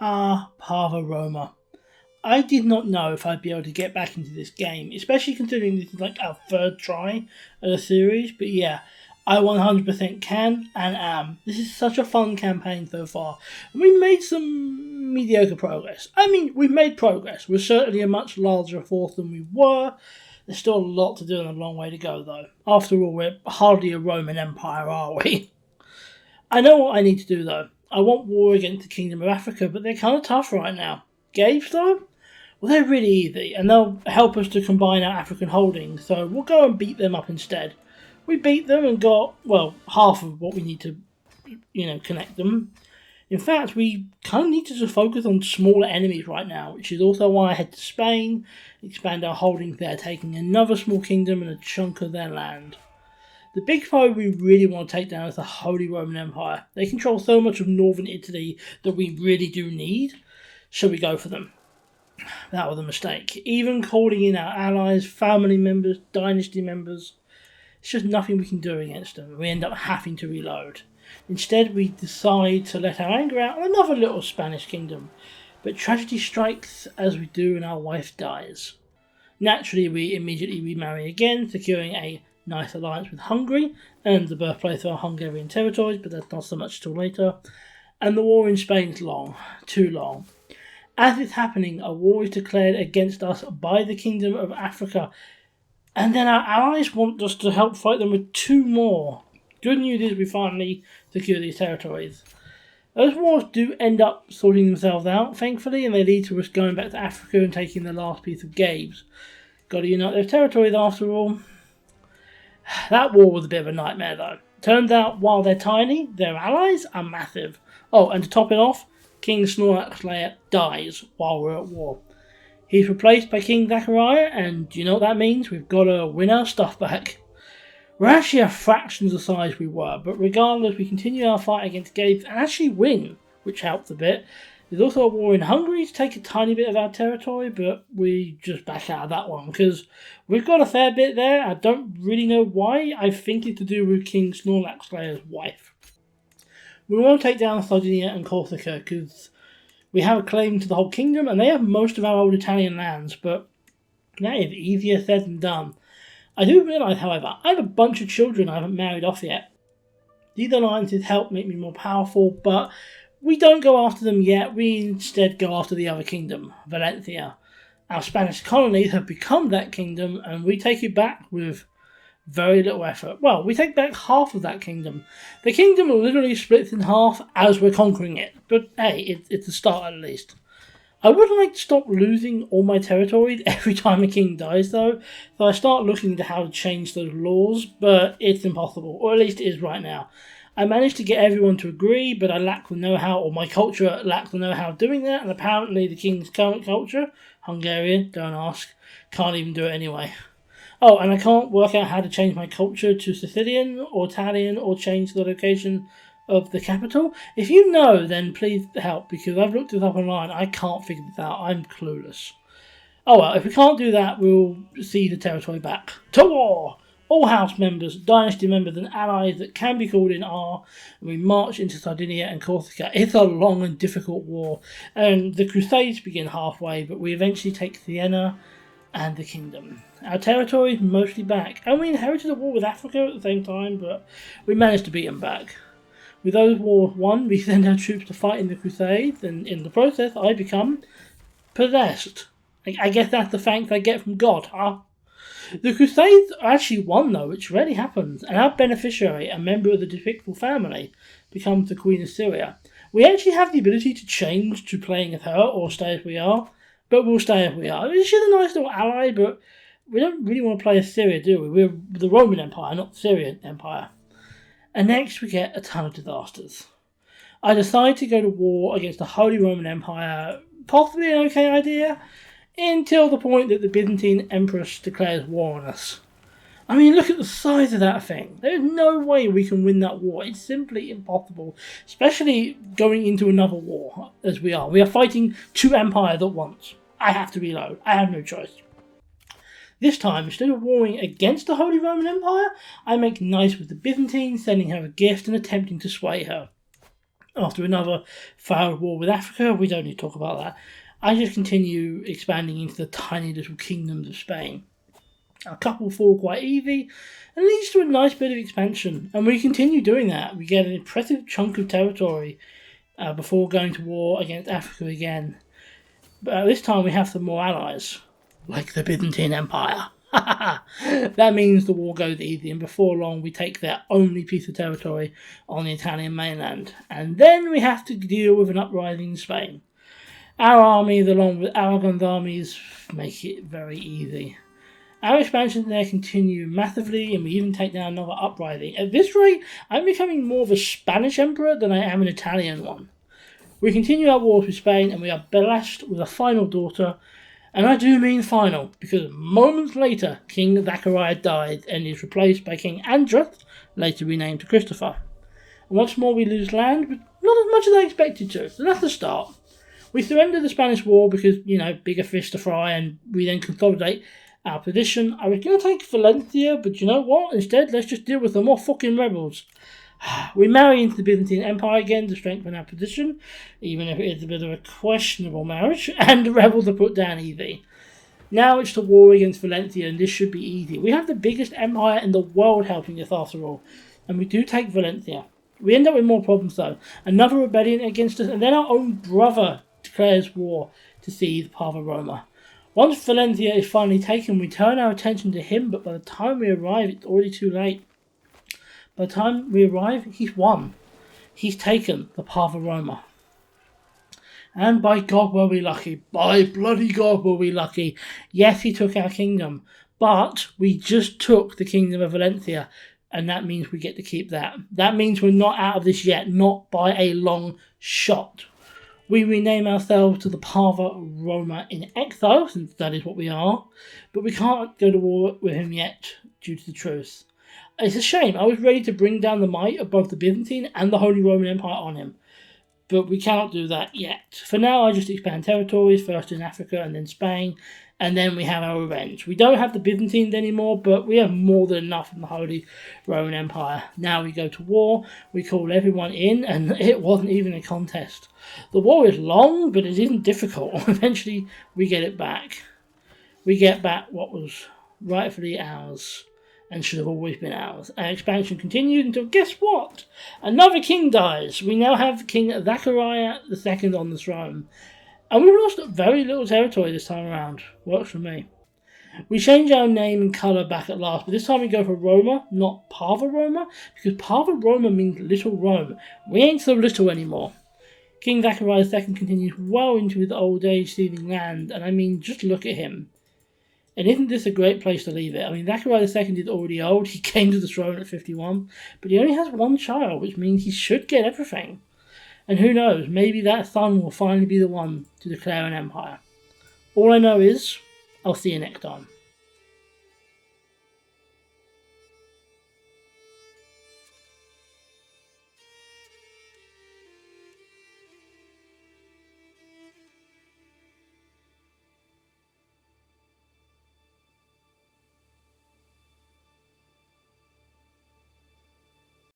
Parva Roma. I did not know if I'd be able to get back into this game, especially considering this is like our third try at a series, but yeah, I 100% can and am. This is such a fun campaign so far. We made some mediocre progress. I mean, we've made progress. We're certainly a much larger force than we were. There's still a lot to do and a long way to go, though. After all, we're hardly a Roman Empire, are we? I know what I need to do, though. I want war against the Kingdom of Africa, but they're kind of tough right now. Gaves, though? Well, they're really easy, and they'll help us to combine our African holdings, so we'll go and beat them up instead. We beat them and got, well, half of what we need to, connect them. In fact, we kind of need to just focus on smaller enemies right now, which is also why I head to Spain, expand our holdings there, taking another small kingdom and a chunk of their land. The big foe we really want to take down is the Holy Roman Empire. They control so much of northern Italy that we really do need, so we go for them. That was a mistake. Even calling in our allies, family members, dynasty members, it's just nothing we can do against them. We end up having to reload. Instead, we decide to let our anger out on another little Spanish kingdom. But tragedy strikes as we do and our wife dies. Naturally, we immediately remarry again, securing a nice alliance with Hungary and the birthplace of our Hungarian territories, but that's not so much till later. And the war in Spain is long, too long. As it's happening, a war is declared against us by the Kingdom of Africa, and then our allies want us to help fight them with 2 more. Good news is we finally secure these territories. Those wars do end up sorting themselves out, thankfully, and they lead to us going back to Africa and taking the last piece of Gabe's. Gotta unite those territories after all. That war was a bit of a nightmare though. Turns out, while they're tiny, their allies are massive. Oh, and to top it off, King Snorlax dies while we're at war. He's replaced by King Zachariah, and do you know what that means? We've got to win our stuff back. We're actually a fraction of the size we were, but regardless, we continue our fight against Gabe and actually win, which helps a bit. There's also a war in Hungary to take a tiny bit of our territory, but we just back out of that one, because we've got a fair bit there. I don't really know why. I think it's to do with King Snorlax's wife. We want to take down Sardinia and Corsica, because we have a claim to the whole kingdom, and they have most of our old Italian lands, but that is easier said than done. I do realise, however, I have a bunch of children I haven't married off yet. These alliances help make me more powerful, but we don't go after them yet. We instead go after the other kingdom, Valencia. Our Spanish colonies have become that kingdom, and we take it back with very little effort. Well, we take back half of that kingdom. The kingdom literally splits in half as we're conquering it, but hey, it's a start at least. I would like to stop losing all my territories every time a king dies though, so I start looking into how to change those laws, but it's impossible, or at least it is right now. I managed to get everyone to agree, but I lack the know-how, or my culture lacks the know-how of doing that, and apparently the king's current culture, Hungarian, don't ask, can't even do it anyway. Oh, and I can't work out how to change my culture to Sicilian or Italian or change the location of the capital. If you know, then please help, because I've looked this up online. I can't figure this out. I'm clueless. Oh well, if we can't do that, we'll see the territory back. To war! All house members, dynasty members and allies that can be called in are, and we march into Sardinia and Corsica. It's a long and difficult war, and the Crusades begin halfway, but we eventually take Siena and the kingdom. Our territory is mostly back, and we inherited a war with Africa at the same time, but we managed to beat them back. With those wars won, we send our troops to fight in the Crusades, and in the process I become possessed. I guess that's the thanks I get from God, huh? The Crusades actually won though, which rarely happens, and our beneficiary, a member of the DePixel family, becomes the Queen of Syria. We actually have the ability to change to playing as her or stay as we are, but we'll stay as we are. She's a nice little ally, but we don't really want to play as Syria, do we? We're the Roman Empire, not the Syrian Empire. And next we get a ton of disasters. I decide to go to war against the Holy Roman Empire, possibly an okay idea, until the point that the Byzantine Empress declares war on us. I mean, look at the size of that thing. There's no way we can win that war. It's simply impossible, especially going into another war, as we are. We are fighting 2 empires at once. I have to reload. I have no choice. This time, instead of warring against the Holy Roman Empire, I make nice with the Byzantines, sending her a gift and attempting to sway her. After another failed war with Africa, we don't need to talk about that. I just continue expanding into the tiny little kingdoms of Spain. A couple fall quite easy, and leads to a nice bit of expansion. And we continue doing that. We get an impressive chunk of territory before going to war against Africa again. But this time we have some more allies, like the Byzantine Empire. That means the war goes easy, and before long we take their only piece of territory on the Italian mainland. And then we have to deal with an uprising in Spain. Our armies, along with Aragon's armies, make it very easy. Our expansions there continue massively, and we even take down another uprising. At this rate, I'm becoming more of a Spanish emperor than I am an Italian one. We continue our wars with Spain, and we are blessed with a final daughter. And I do mean final, because moments later, King Zachariah died and is replaced by King Andros, later renamed to Christopher. And once more we lose land, but not as much as I expected to, so that's the start. We surrender the Spanish War because, bigger fish to fry, and we then consolidate our position. I was going to take Valencia, but you know what? Instead, let's just deal with the more fucking rebels. We marry into the Byzantine Empire again to strengthen our position, even if it is a bit of a questionable marriage, and the rebels are put down easy. Now it's the war against Valencia, and this should be easy. We have the biggest empire in the world helping us after all, and we do take Valencia. We end up with more problems though. Another rebellion against us, and then our own brother declares war to seize Parva Roma. Once Valencia is finally taken, we turn our attention to him, but by the time we arrive, it's already too late. By the time we arrive, he's won. He's taken the Parva Roma. And by God were we lucky. By bloody God were we lucky. Yes, he took our kingdom, but we just took the kingdom of Valencia, and that means we get to keep that. That means we're not out of this yet, not by a long shot. We rename ourselves to the Parva Roma in Exile, since that is what we are, but we can't go to war with him yet due to the truce. It's a shame. I was ready to bring down the might of both the Byzantine and the Holy Roman Empire on him, but we cannot do that yet. For now, I just expand territories, first in Africa and then Spain, and then we have our revenge. We don't have the Byzantines anymore, but we have more than enough from the Holy Roman Empire. Now we go to war, we call everyone in, and it wasn't even a contest. The war is long, but it isn't difficult. Eventually, we get it back. We get back what was rightfully ours, and should have always been ours. Our expansion continued until, guess what? Another king dies. We now have King Zachariah II on the throne. And we've lost very little territory this time around. Works for me. We change our name and colour back at last, but this time we go for Roma, not Parva Roma, because Parva Roma means Little Rome. We ain't so little anymore. King Zachariah II continues well into his old age seizing land, and I mean, just look at him. And isn't this a great place to leave it? I mean, Zachariah II is already old. He came to the throne at 51. But he only has one child, which means he should get everything. And who knows, maybe that son will finally be the one to declare an empire. All I know is, I'll see you next time.